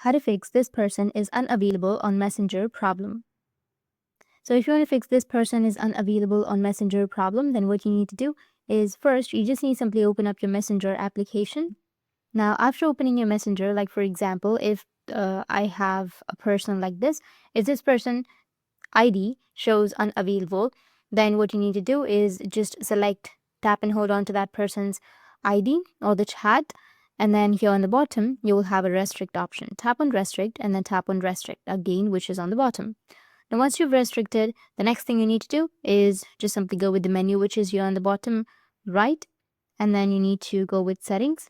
how to fix this person is unavailable on Messenger problem. So if you want to fix this person is unavailable on Messenger problem, then what you need to do is first, you just need to simply open up your Messenger application. Now, after opening your Messenger, like for example, if I have a person like this, if this person ID shows unavailable, then what you need to do is just tap and hold on to that person's ID or the chat. And then here on the bottom, you will have a restrict option. Tap on restrict and then tap on restrict again, which is on the bottom. Now, once you've restricted, the next thing you need to do is just simply go with the menu, which is here on the bottom right. And then you need to go with settings.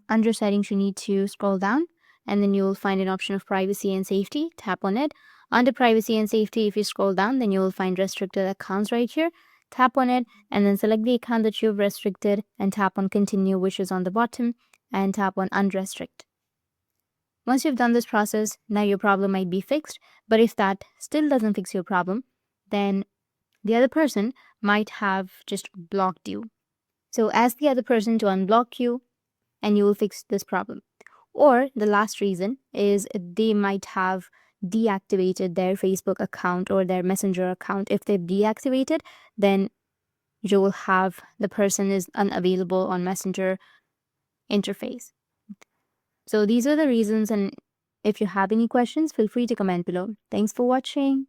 Under settings, you need to scroll down and then you will find an option of privacy and safety. Tap on it. Under privacy and safety, if you scroll down, then you will find restricted accounts right here. Tap on it and then select the account that you've restricted and tap on continue, which is on the bottom, and tap on unrestrict. Once you've done this process, now your problem might be fixed. But if that still doesn't fix your problem, then the other person might have just blocked you. So ask the other person to unblock you and you will fix this problem. Or the last reason is they might have deactivated their Facebook account or their Messenger account. If they've deactivated, then you will have the person is unavailable on Messenger interface. So these are the reasons, and if you have any questions, feel free to comment below. Thanks for watching.